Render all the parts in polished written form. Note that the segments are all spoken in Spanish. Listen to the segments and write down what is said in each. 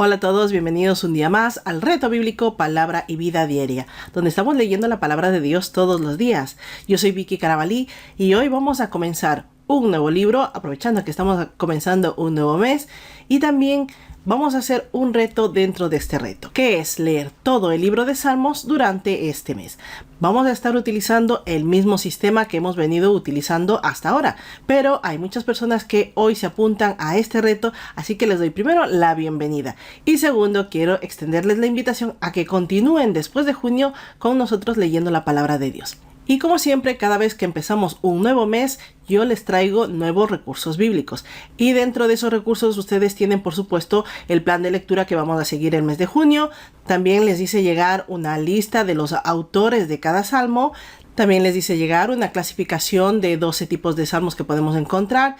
Hola a todos, bienvenidos un día más al Reto Bíblico Palabra y Vida Diaria, donde estamos leyendo la palabra de Dios todos los días. Yo soy Vicky Carabalí y hoy vamos a comenzar un nuevo libro, aprovechando que estamos comenzando un nuevo mes, y también vamos a hacer un reto dentro de este reto, que es leer todo el libro de Salmos durante este mes. Vamos a estar utilizando el mismo sistema que hemos venido utilizando hasta ahora, pero hay muchas personas que hoy se apuntan a este reto, así que les doy primero la bienvenida. Y segundo, quiero extenderles la invitación a que continúen después de junio con nosotros leyendo la palabra de Dios. Y como siempre, cada vez que empezamos un nuevo mes, yo les traigo nuevos recursos bíblicos. Y dentro de esos recursos ustedes tienen, por supuesto, el plan de lectura que vamos a seguir el mes de junio. También les hice llegar una lista de los autores de cada salmo. También les hice llegar una clasificación de 12 tipos de salmos que podemos encontrar.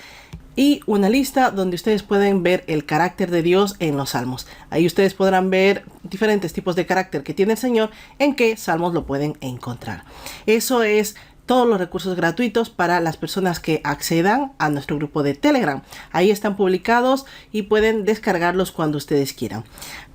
Y una lista donde ustedes pueden ver el carácter de Dios en los salmos. Ahí ustedes podrán ver diferentes tipos de carácter que tiene el Señor, en qué salmos lo pueden encontrar. Eso es todos los recursos gratuitos para las personas que accedan a nuestro grupo de Telegram. Ahí están publicados y pueden descargarlos cuando ustedes quieran.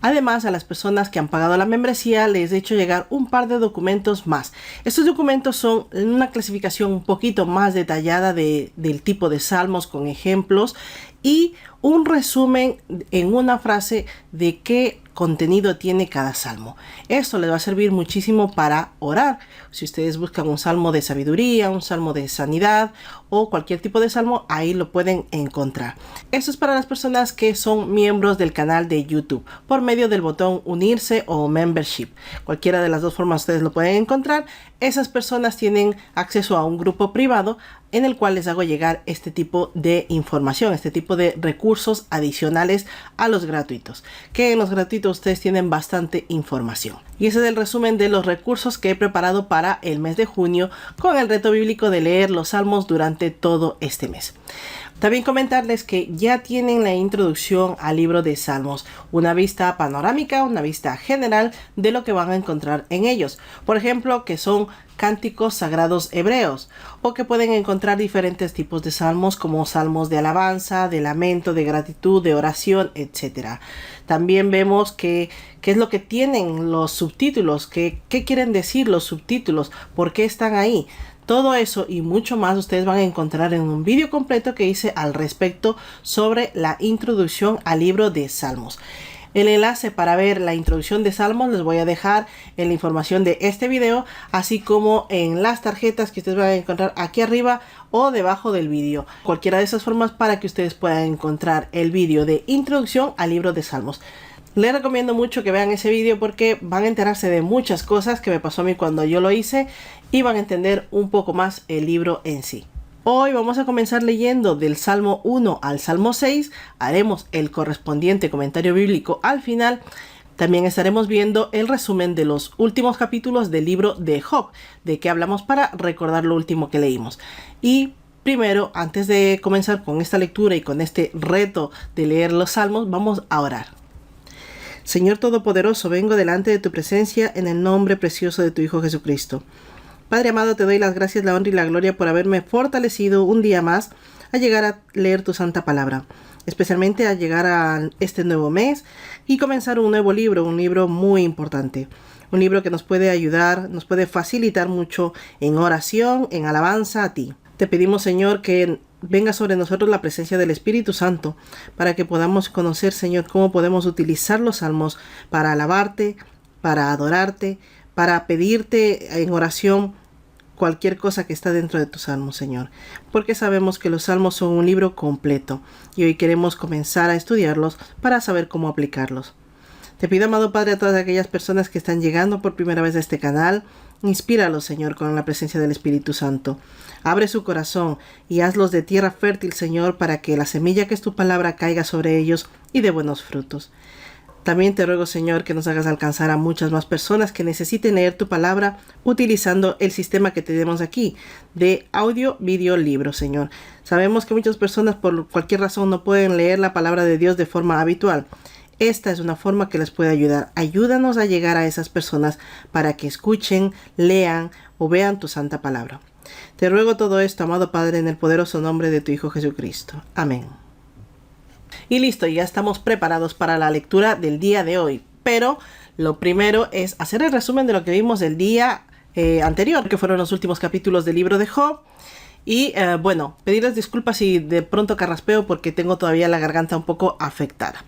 Además, a las personas que han pagado la membresía les he hecho llegar un par de documentos más. Estos documentos son una clasificación un poquito más detallada del tipo de salmos con ejemplos y un resumen en una frase de qué contenido tiene cada salmo. Esto les va a servir muchísimo para orar. Si ustedes buscan un salmo de sabiduría, un salmo de sanidad o cualquier tipo de salmo, ahí lo pueden encontrar. Esto es para las personas que son miembros del canal de YouTube por medio del botón unirse o membership. Cualquiera de las dos formas ustedes lo pueden encontrar. Esas personas tienen acceso a un grupo privado en el cual les hago llegar este tipo de información, este tipo de recursos adicionales a los gratuitos, que en los gratuitos ustedes tienen bastante información. Y ese es el resumen de los recursos que he preparado para el mes de junio con el reto bíblico de leer los salmos durante todo este mes. También comentarles que ya tienen la introducción al libro de Salmos, una vista panorámica, una vista general de lo que van a encontrar en ellos. Por ejemplo, que son cánticos sagrados hebreos, o que pueden encontrar diferentes tipos de salmos como salmos de alabanza, de lamento, de gratitud, de oración, etc. También vemos qué es lo que tienen los subtítulos, qué quieren decir los subtítulos, por qué están ahí. Todo eso y mucho más ustedes van a encontrar en un vídeo completo que hice al respecto sobre la introducción al libro de Salmos. El enlace para ver la introducción de Salmos les voy a dejar en la información de este video, así como en las tarjetas que ustedes van a encontrar aquí arriba o debajo del vídeo. Cualquiera de esas formas para que ustedes puedan encontrar el vídeo de introducción al libro de Salmos. Les recomiendo mucho que vean ese vídeo porque van a enterarse de muchas cosas que me pasó a mí cuando yo lo hice y van a entender un poco más el libro en sí. Hoy vamos a comenzar leyendo del Salmo 1 al Salmo 6. Haremos el correspondiente comentario bíblico al final. También estaremos viendo el resumen de los últimos capítulos del libro de Job, de que hablamos para recordar lo último que leímos. Y primero, antes de comenzar con esta lectura y con este reto de leer los salmos, vamos a orar. Señor Todopoderoso, vengo delante de tu presencia en el nombre precioso de tu Hijo Jesucristo. Padre amado, te doy las gracias, la honra y la gloria por haberme fortalecido un día más a llegar a leer tu santa palabra, especialmente a llegar a este nuevo mes y comenzar un nuevo libro, un libro muy importante, un libro que nos puede ayudar, nos puede facilitar mucho en oración, en alabanza a ti. Te pedimos, Señor, que venga sobre nosotros la presencia del Espíritu Santo para que podamos conocer, Señor, cómo podemos utilizar los salmos para alabarte, para adorarte, para pedirte en oración cualquier cosa que está dentro de tus salmos, Señor. Porque sabemos que los salmos son un libro completo y hoy queremos comenzar a estudiarlos para saber cómo aplicarlos. Te pido, amado Padre, a todas aquellas personas que están llegando por primera vez a este canal, inspíralos, Señor, con la presencia del Espíritu Santo. Abre su corazón y hazlos de tierra fértil, Señor, para que la semilla que es tu palabra caiga sobre ellos y dé buenos frutos. También te ruego, Señor, que nos hagas alcanzar a muchas más personas que necesiten leer tu palabra utilizando el sistema que tenemos aquí de audio, vídeo, libro, Señor. Sabemos que muchas personas por cualquier razón no pueden leer la palabra de Dios de forma habitual. Esta es una forma que les puede ayudar. Ayúdanos a llegar a esas personas para que escuchen, lean o vean tu santa palabra. Te ruego todo esto, amado Padre, en el poderoso nombre de tu Hijo Jesucristo. Amén. Y listo, ya estamos preparados para la lectura del día de hoy. Pero lo primero es hacer el resumen de lo que vimos el día anterior, que fueron los últimos capítulos del libro de Job. Y bueno, pedirles disculpas si de pronto carraspeo porque tengo todavía la garganta un poco afectada.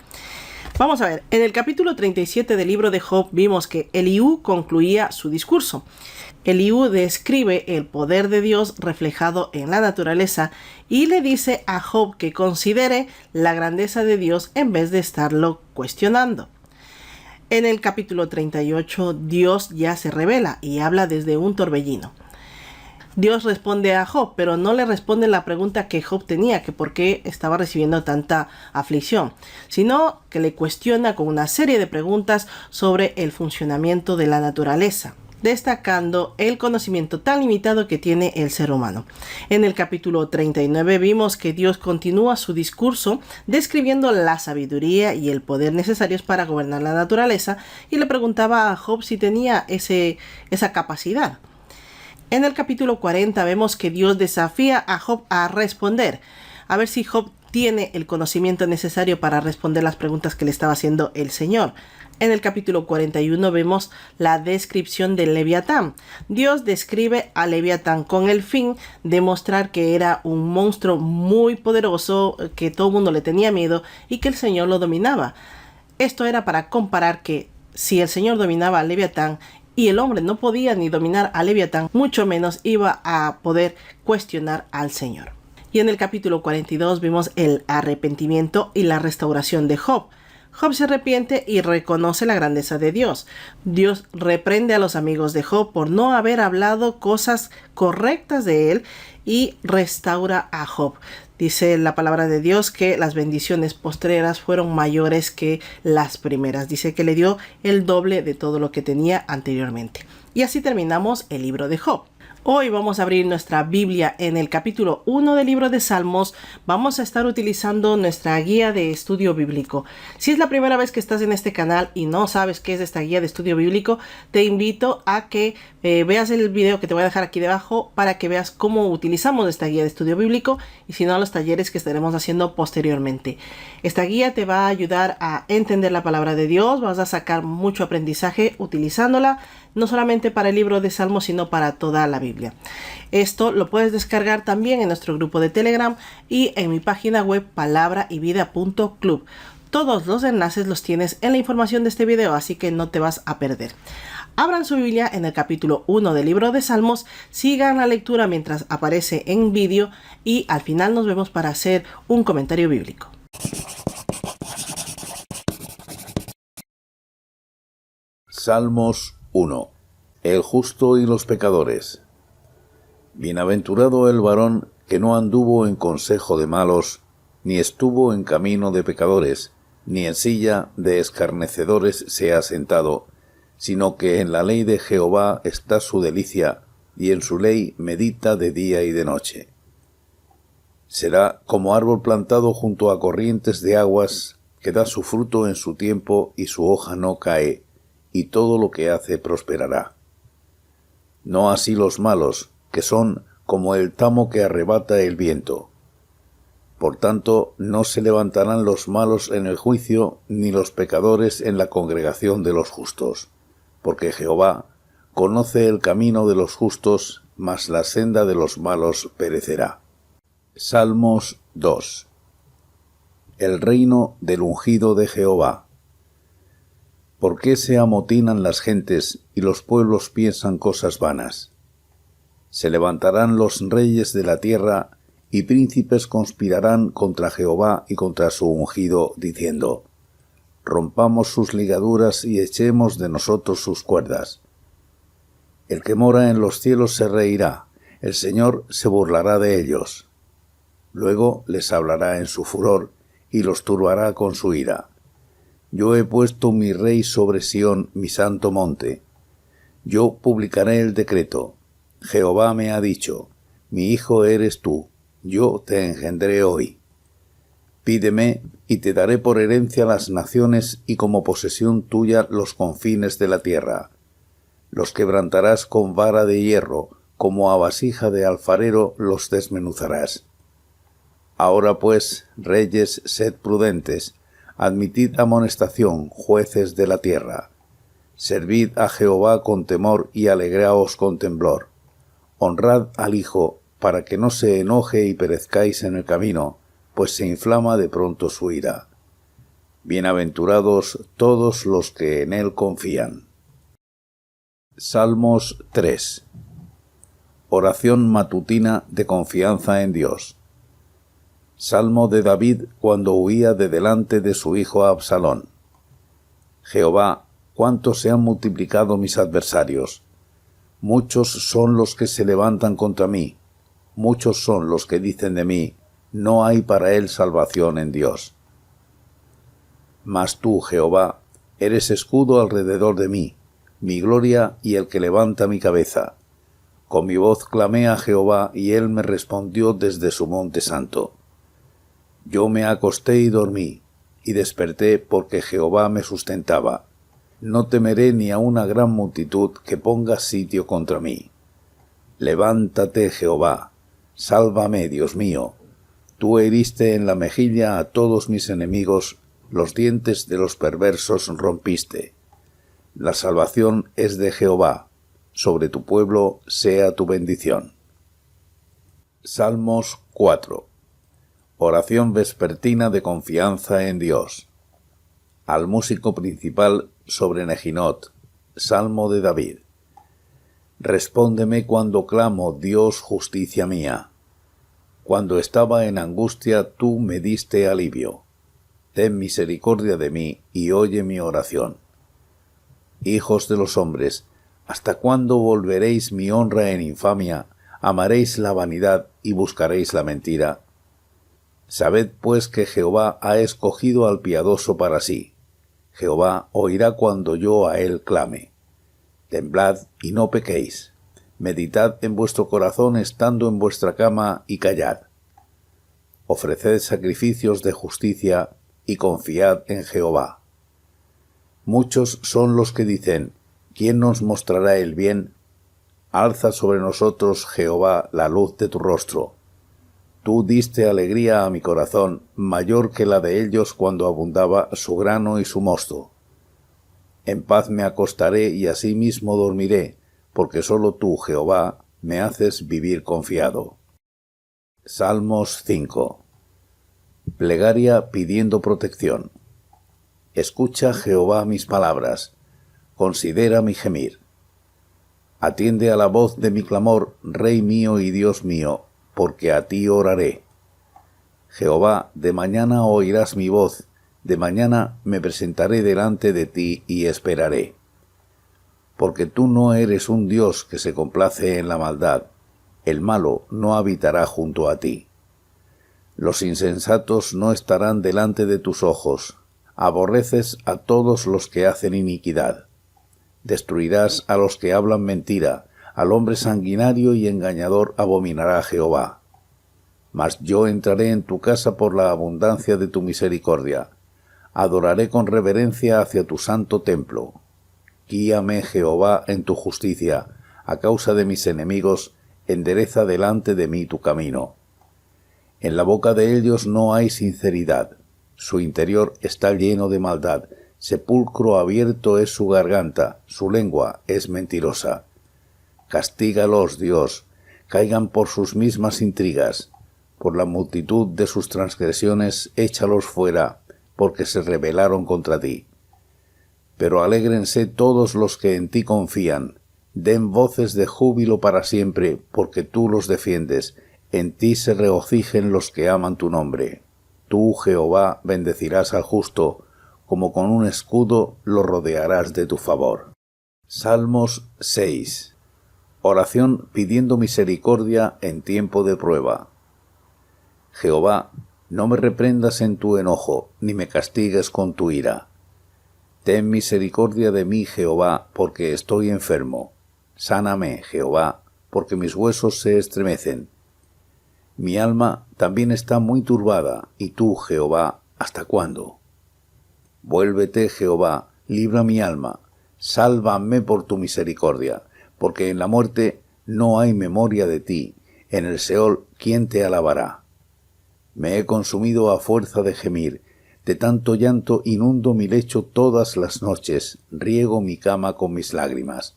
Vamos a ver, en el capítulo 37 del libro de Job vimos que Eliú concluía su discurso. Eliú describe el poder de Dios reflejado en la naturaleza y le dice a Job que considere la grandeza de Dios en vez de estarlo cuestionando. En el capítulo 38 Dios ya se revela y habla desde un torbellino. Dios responde a Job, pero no le responde la pregunta que Job tenía, que por qué estaba recibiendo tanta aflicción, sino que le cuestiona con una serie de preguntas sobre el funcionamiento de la naturaleza, destacando el conocimiento tan limitado que tiene el ser humano. En el capítulo 39 vimos que Dios continúa su discurso describiendo la sabiduría y el poder necesarios para gobernar la naturaleza y le preguntaba a Job si tenía esa capacidad. En el capítulo 40 vemos que Dios desafía a Job a responder, a ver si Job tiene el conocimiento necesario para responder las preguntas que le estaba haciendo el Señor. En el capítulo 41 vemos la descripción del Leviatán. Dios describe a Leviatán con el fin de mostrar que era un monstruo muy poderoso, que todo el mundo le tenía miedo y que el Señor lo dominaba. Esto era para comparar que si el Señor dominaba al Leviatán y el hombre no podía ni dominar a Leviatán, mucho menos iba a poder cuestionar al Señor. Y en el capítulo 42 vimos el arrepentimiento y la restauración de Job. Job se arrepiente y reconoce la grandeza de Dios. Dios reprende a los amigos de Job por no haber hablado cosas correctas de él y restaura a Job. Dice la palabra de Dios que las bendiciones postreras fueron mayores que las primeras. Dice que le dio el doble de todo lo que tenía anteriormente. Y así terminamos el libro de Job. Hoy vamos a abrir nuestra Biblia en el capítulo 1 del libro de Salmos. Vamos a estar utilizando nuestra guía de estudio bíblico. Si es la primera vez que estás en este canal y no sabes qué es esta guía de estudio bíblico, te invito a que veas el video que te voy a dejar aquí debajo para que veas cómo utilizamos esta guía de estudio bíblico y si no, los talleres que estaremos haciendo posteriormente. Esta guía te va a ayudar a entender la palabra de Dios, vas a sacar mucho aprendizaje utilizándola, no solamente para el libro de Salmos, sino para toda la Biblia. Esto lo puedes descargar también en nuestro grupo de Telegram y en mi página web palabraivida.club. Todos los enlaces los tienes en la información de este video, así que no te vas a perder. Abran su Biblia en el capítulo 1 del libro de Salmos, sigan la lectura mientras aparece en vídeo y al final nos vemos para hacer un comentario bíblico. Salmos 1. El justo y los pecadores. Bienaventurado el varón que no anduvo en consejo de malos, ni estuvo en camino de pecadores, ni en silla de escarnecedores se ha sentado, sino que en la ley de Jehová está su delicia, y en su ley medita de día y de noche. Será como árbol plantado junto a corrientes de aguas, que da su fruto en su tiempo y su hoja no cae, y todo lo que hace prosperará. No así los malos, que son como el tamo que arrebata el viento. Por tanto, no se levantarán los malos en el juicio, ni los pecadores en la congregación de los justos, porque Jehová conoce el camino de los justos, mas la senda de los malos perecerá. Salmos 2. El reino del ungido de Jehová. ¿Por qué se amotinan las gentes y los pueblos piensan cosas vanas? Se levantarán los reyes de la tierra y príncipes conspirarán contra Jehová y contra su ungido, diciendo: rompamos sus ligaduras y echemos de nosotros sus cuerdas. El que mora en los cielos se reirá, el Señor se burlará de ellos. Luego les hablará en su furor y los turbará con su ira. Yo he puesto mi rey sobre Sión, mi santo monte. Yo publicaré el decreto. Jehová me ha dicho: mi hijo eres tú, yo te engendré hoy. Pídeme, y te daré por herencia las naciones y como posesión tuya los confines de la tierra. Los quebrantarás con vara de hierro, como a vasija de alfarero los desmenuzarás. Ahora pues, reyes, sed prudentes, admitid amonestación, jueces de la tierra. Servid a Jehová con temor y alegraos con temblor. Honrad al Hijo, para que no se enoje y perezcáis en el camino, pues se inflama de pronto su ira. Bienaventurados todos los que en él confían. Salmos 3. Oración matutina de confianza en Dios. Salmo de David cuando huía de delante de su hijo Absalón. Jehová, cuánto se han multiplicado mis adversarios. Muchos son los que se levantan contra mí. Muchos son los que dicen de mí, no hay para él salvación en Dios. Mas tú, Jehová, eres escudo alrededor de mí, mi gloria y el que levanta mi cabeza. Con mi voz clamé a Jehová, y él me respondió desde su monte santo. Yo me acosté y dormí, y desperté porque Jehová me sustentaba. No temeré ni a una gran multitud que ponga sitio contra mí. Levántate, Jehová, sálvame, Dios mío. Tú heriste en la mejilla a todos mis enemigos, los dientes de los perversos rompiste. La salvación es de Jehová, sobre tu pueblo sea tu bendición. Salmos 4. Oración vespertina de confianza en Dios. Al músico principal sobre Nehinot, Salmo de David. Respóndeme cuando clamo, Dios, justicia mía. Cuando estaba en angustia, tú me diste alivio. Ten misericordia de mí y oye mi oración. Hijos de los hombres, ¿hasta cuándo volveréis mi honra en infamia? ¿Amaréis la vanidad y buscaréis la mentira? Sabed pues que Jehová ha escogido al piadoso para sí. Jehová oirá cuando yo a él clame. Temblad y no pequéis. Meditad en vuestro corazón estando en vuestra cama y callad. Ofreced sacrificios de justicia y confiad en Jehová. Muchos son los que dicen, ¿quién nos mostrará el bien? Alza sobre nosotros, Jehová, la luz de tu rostro. Tú diste alegría a mi corazón, mayor que la de ellos cuando abundaba su grano y su mosto. En paz me acostaré y asimismo dormiré, porque sólo tú, Jehová, me haces vivir confiado. Salmos 5. Plegaria pidiendo protección. Escucha, Jehová, mis palabras, considera mi gemir. Atiende a la voz de mi clamor, Rey mío y Dios mío, porque a ti oraré. Jehová, de mañana oirás mi voz, de mañana me presentaré delante de ti y esperaré. Porque tú no eres un Dios que se complace en la maldad, el malo no habitará junto a ti. Los insensatos no estarán delante de tus ojos, aborreces a todos los que hacen iniquidad. Destruirás a los que hablan mentira, al hombre sanguinario y engañador abominará Jehová. Mas yo entraré en tu casa por la abundancia de tu misericordia. Adoraré con reverencia hacia tu santo templo. Guíame, Jehová, en tu justicia, a causa de mis enemigos, endereza delante de mí tu camino. En la boca de ellos no hay sinceridad, su interior está lleno de maldad, sepulcro abierto es su garganta, su lengua es mentirosa. Castígalos, Dios, caigan por sus mismas intrigas. Por la multitud de sus transgresiones, échalos fuera, porque se rebelaron contra ti. Pero alégrense todos los que en ti confían, den voces de júbilo para siempre, porque tú los defiendes, en ti se regocijen los que aman tu nombre. Tú, Jehová, bendecirás al justo, como con un escudo lo rodearás de tu favor. Salmos 6. Oración pidiendo misericordia en tiempo de prueba. Jehová, no me reprendas en tu enojo, ni me castigues con tu ira. Ten misericordia de mí, Jehová, porque estoy enfermo. Sáname, Jehová, porque mis huesos se estremecen. Mi alma también está muy turbada, y tú, Jehová, ¿hasta cuándo? Vuélvete, Jehová, libra mi alma, sálvame por tu misericordia, porque en la muerte no hay memoria de ti, en el Seol, ¿quién te alabará? Me he consumido a fuerza de gemir. De tanto llanto inundo mi lecho todas las noches, riego mi cama con mis lágrimas.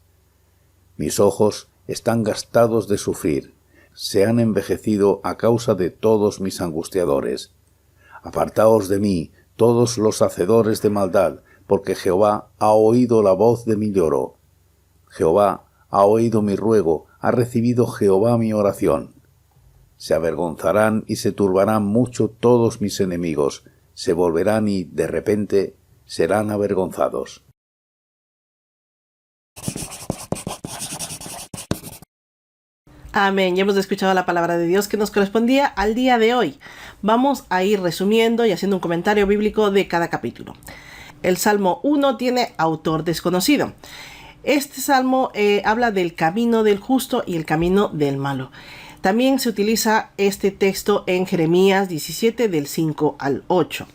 Mis ojos están gastados de sufrir, se han envejecido a causa de todos mis angustiadores. Apartaos de mí, todos los hacedores de maldad, porque Jehová ha oído la voz de mi lloro. Jehová ha oído mi ruego, ha recibido Jehová mi oración. Se avergonzarán y se turbarán mucho todos mis enemigos, se volverán y, de repente, serán avergonzados. Amén. Ya hemos escuchado la palabra de Dios que nos correspondía al día de hoy. Vamos a ir resumiendo y haciendo un comentario bíblico de cada capítulo. El Salmo 1 tiene autor desconocido. Este salmo habla del camino del justo y el camino del malo. También se utiliza este texto en Jeremías 17 del 5 al 8.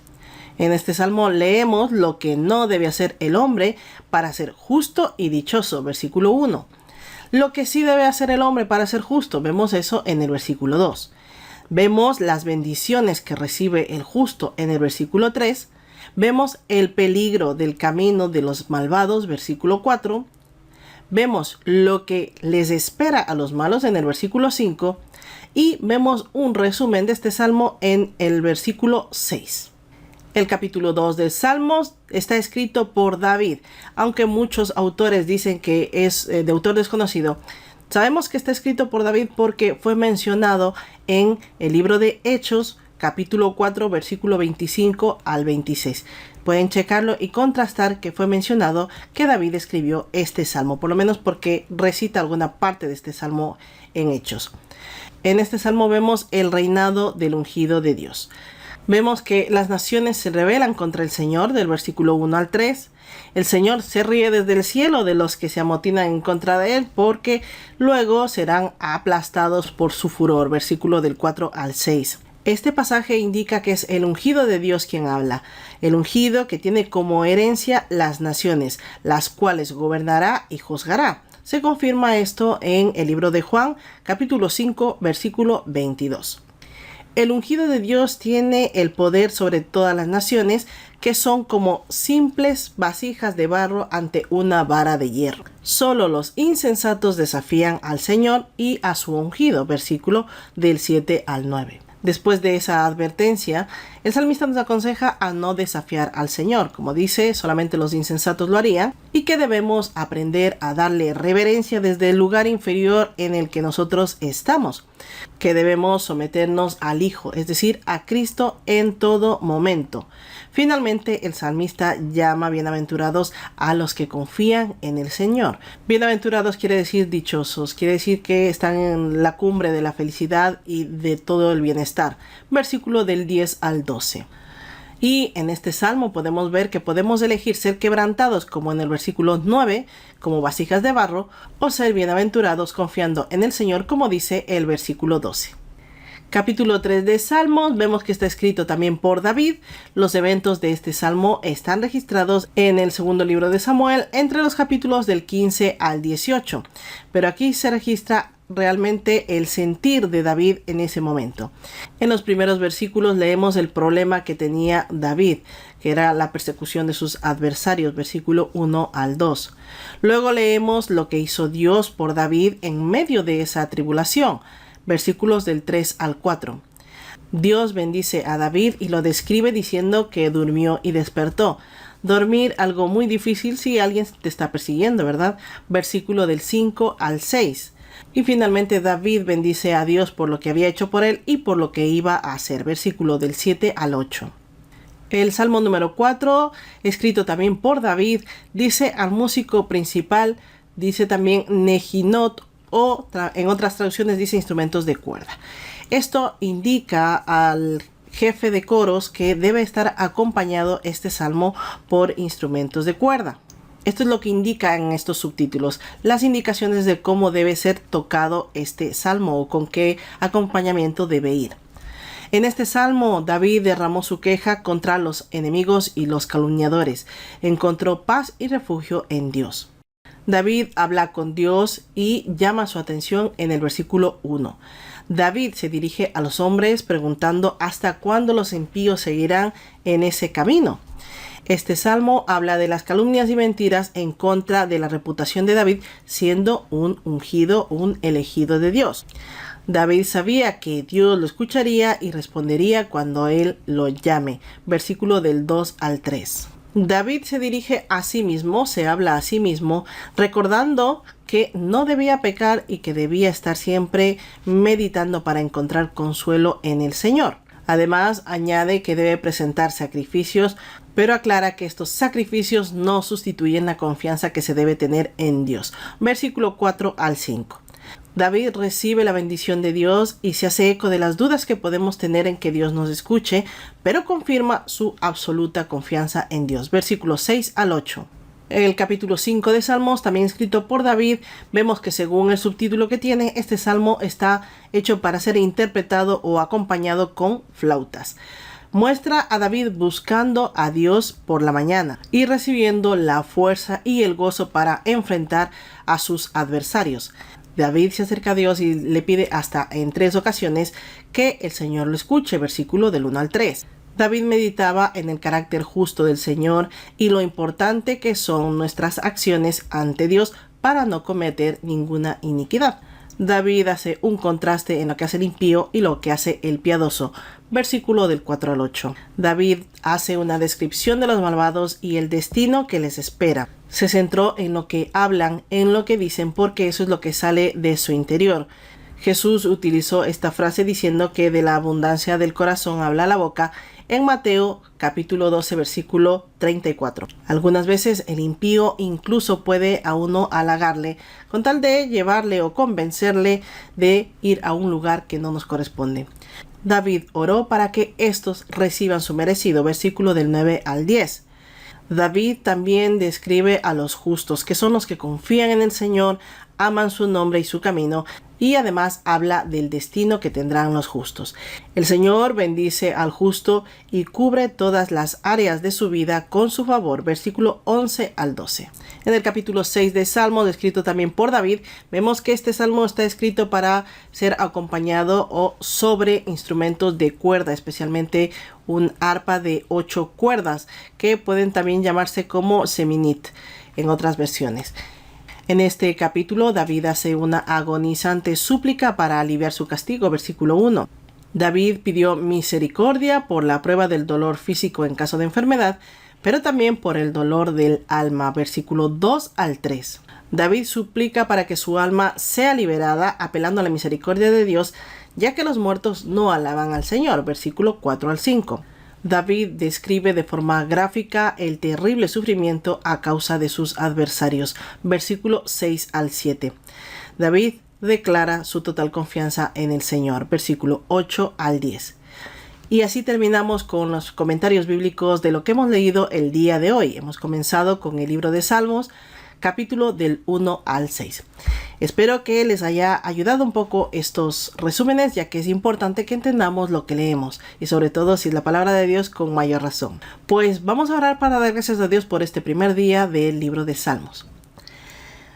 En este salmo leemos lo que no debe hacer el hombre para ser justo y dichoso, versículo 1. Lo que sí debe hacer el hombre para ser justo, vemos eso en el versículo 2. Vemos las bendiciones que recibe el justo en el versículo 3. Vemos el peligro del camino de los malvados, versículo 4. Vemos lo que les espera a los malos en el versículo 5 y vemos un resumen de este salmo en el versículo 6. El capítulo 2 del Salmos está escrito por David, aunque muchos autores dicen que es de autor desconocido. Sabemos que está escrito por David porque fue mencionado en el libro de Hechos, capítulo 4, versículo 25 al 26. Pueden checarlo y contrastar que fue mencionado que David escribió este salmo, por lo menos porque recita alguna parte de este salmo en Hechos. En este salmo vemos el reinado del ungido de Dios. Vemos que las naciones se rebelan contra el Señor, del versículo 1 al 3. El Señor se ríe desde el cielo de los que se amotinan en contra de él, porque luego serán aplastados por su furor, versículo del 4 al 6. Este pasaje indica que es el ungido de Dios quien habla, el ungido que tiene como herencia las naciones, las cuales gobernará y juzgará. Se confirma esto en el libro de Juan, capítulo 5, versículo 22. El ungido de Dios tiene el poder sobre todas las naciones, que son como simples vasijas de barro ante una vara de hierro. Solo los insensatos desafían al Señor y a su ungido, versículo del 7 al 9. Después de esa advertencia, el salmista nos aconseja a no desafiar al Señor. Como dice, solamente los insensatos lo harían, y que debemos aprender a darle reverencia desde el lugar inferior en el que nosotros estamos. Que debemos someternos al Hijo, es decir, a Cristo en todo momento. Finalmente, el salmista llama bienaventurados a los que confían en el Señor. Bienaventurados quiere decir dichosos, quiere decir que están en la cumbre de la felicidad y de todo el bienestar. Versículo del 10 al 12. Y en este salmo podemos ver que podemos elegir ser quebrantados, como en el versículo 9, como vasijas de barro, o ser bienaventurados confiando en el Señor, como dice el versículo 12. Capítulo 3 de Salmos, vemos que está escrito también por David. Los eventos de este salmo están registrados en el segundo libro de Samuel, entre los capítulos del 15 al 18. Pero aquí se registra realmente el sentir de David en ese momento. En los primeros versículos leemos el problema que tenía David, que era la persecución de sus adversarios, versículo 1 al 2. Luego leemos lo que hizo Dios por David en medio de esa tribulación, versículos del 3 al 4. Dios bendice a David y lo describe diciendo que durmió y despertó. Dormir, algo muy difícil si alguien te está persiguiendo, ¿verdad? Versículo del 5 al 6. Y finalmente David bendice a Dios por lo que había hecho por él y por lo que iba a hacer. Versículo del 7 al 8. El Salmo número 4, escrito también por David, dice al músico principal, dice también Nejinot, o en otras traducciones dice instrumentos de cuerda. Esto indica al jefe de coros que debe estar acompañado este salmo por instrumentos de cuerda. Esto es lo que indica en estos subtítulos, las indicaciones de cómo debe ser tocado este salmo o con qué acompañamiento debe ir. En este salmo, David derramó su queja contra los enemigos y los calumniadores. Encontró paz y refugio en Dios. David habla con Dios y llama su atención en el versículo 1. David se dirige a los hombres preguntando hasta cuándo los impíos seguirán en ese camino. Este salmo habla de las calumnias y mentiras en contra de la reputación de David, siendo un ungido, un elegido de Dios. David sabía que Dios lo escucharía y respondería cuando él lo llame. Versículo del 2 al 3. David se dirige a sí mismo, se habla a sí mismo, recordando que no debía pecar y que debía estar siempre meditando para encontrar consuelo en el Señor. Además, añade que debe presentar sacrificios, pero aclara que estos sacrificios no sustituyen la confianza que se debe tener en Dios. Versículo 4 al 5. David recibe la bendición de Dios y se hace eco de las dudas que podemos tener en que Dios nos escuche, pero confirma su absoluta confianza en Dios. Versículos 6 al 8. El capítulo 5 de Salmos, también escrito por David, vemos que según el subtítulo que tiene, este salmo está hecho para ser interpretado o acompañado con flautas. Muestra a David buscando a Dios por la mañana y recibiendo la fuerza y el gozo para enfrentar a sus adversarios. David se acerca a Dios y le pide hasta en 3 ocasiones que el Señor lo escuche, versículo del 1 al 3. David meditaba en el carácter justo del Señor y lo importante que son nuestras acciones ante Dios para no cometer ninguna iniquidad. David hace un contraste en lo que hace el impío y lo que hace el piadoso. Versículo del 4 al 8. David hace una descripción de los malvados y el destino que les espera. Se centró en lo que hablan, en lo que dicen, porque eso es lo que sale de su interior. Jesús utilizó esta frase diciendo que de la abundancia del corazón habla la boca en Mateo capítulo 12 versículo 34. Algunas veces el impío incluso puede a uno halagarle con tal de llevarle o convencerle de ir a un lugar que no nos corresponde. David oró para que estos reciban su merecido, versículo del 9 al 10. David también describe a los justos, que son los que confían en el Señor, aman su nombre y su camino, y además habla del destino que tendrán los justos. El Señor bendice al justo y cubre todas las áreas de su vida con su favor, versículo 11 al 12. En el capítulo 6 de Salmos, escrito también por David, vemos que este salmo está escrito para ser acompañado o sobre instrumentos de cuerda, especialmente un arpa de 8 cuerdas, que pueden también llamarse como seminit en otras versiones. En este capítulo, David hace una agonizante súplica para aliviar su castigo, versículo 1. David pidió misericordia por la prueba del dolor físico en caso de enfermedad, pero también por el dolor del alma, versículo 2 al 3. David suplica para que su alma sea liberada, apelando a la misericordia de Dios, ya que los muertos no alaban al Señor, versículo 4 al 5. David describe de forma gráfica el terrible sufrimiento a causa de sus adversarios. Versículo 6 al 7. David declara su total confianza en el Señor. Versículo 8 al 10. Y así terminamos con los comentarios bíblicos de lo que hemos leído el día de hoy. Hemos comenzado con el libro de Salmos, capítulo del 1 al 6. Espero que les haya ayudado un poco estos resúmenes, ya que es importante que entendamos lo que leemos y sobre todo si es la palabra de Dios con mayor razón. Pues vamos a orar para dar gracias a Dios por este primer día del libro de Salmos.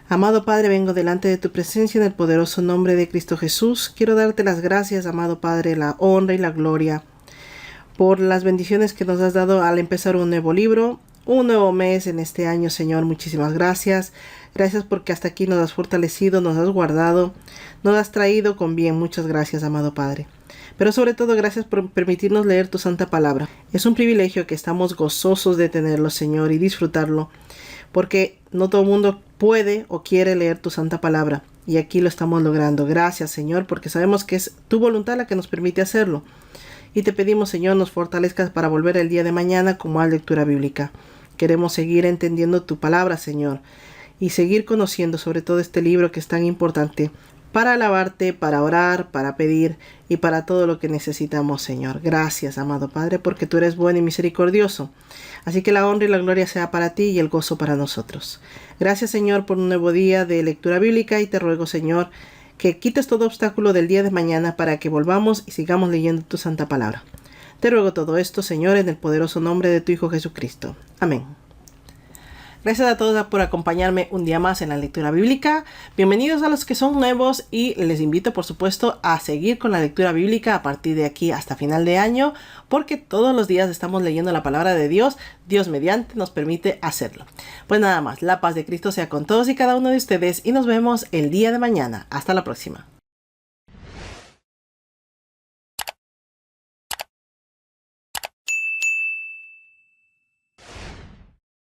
Amado Padre, vengo delante de tu presencia en el poderoso nombre de Cristo Jesús. Quiero darte las gracias, amado Padre, la honra y la gloria por las bendiciones que nos has dado al empezar un nuevo libro, un nuevo mes en este año, Señor. Muchísimas gracias. Gracias porque hasta aquí nos has fortalecido, nos has guardado, nos has traído con bien. Muchas gracias, amado Padre. Pero sobre todo, gracias por permitirnos leer tu santa palabra. Es un privilegio que estamos gozosos de tenerlo, Señor, y disfrutarlo, porque no todo el mundo puede o quiere leer tu santa palabra. Y aquí lo estamos logrando. Gracias, Señor, porque sabemos que es tu voluntad la que nos permite hacerlo. Y te pedimos, Señor, nos fortalezcas para volver el día de mañana con más lectura bíblica. Queremos seguir entendiendo tu palabra, Señor, y seguir conociendo sobre todo este libro que es tan importante para alabarte, para orar, para pedir y para todo lo que necesitamos, Señor. Gracias, amado Padre, porque tú eres bueno y misericordioso. Así que la honra y la gloria sea para ti y el gozo para nosotros. Gracias, Señor, por un nuevo día de lectura bíblica y te ruego, Señor, que quites todo obstáculo del día de mañana para que volvamos y sigamos leyendo tu santa palabra. Te ruego todo esto, Señor, en el poderoso nombre de tu Hijo Jesucristo. Amén. Gracias a todos por acompañarme un día más en la lectura bíblica. Bienvenidos a los que son nuevos y les invito por supuesto a seguir con la lectura bíblica a partir de aquí hasta final de año, porque todos los días estamos leyendo la palabra de Dios. Dios mediante nos permite hacerlo. Pues nada más, la paz de Cristo sea con todos y cada uno de ustedes y nos vemos el día de mañana. Hasta la próxima.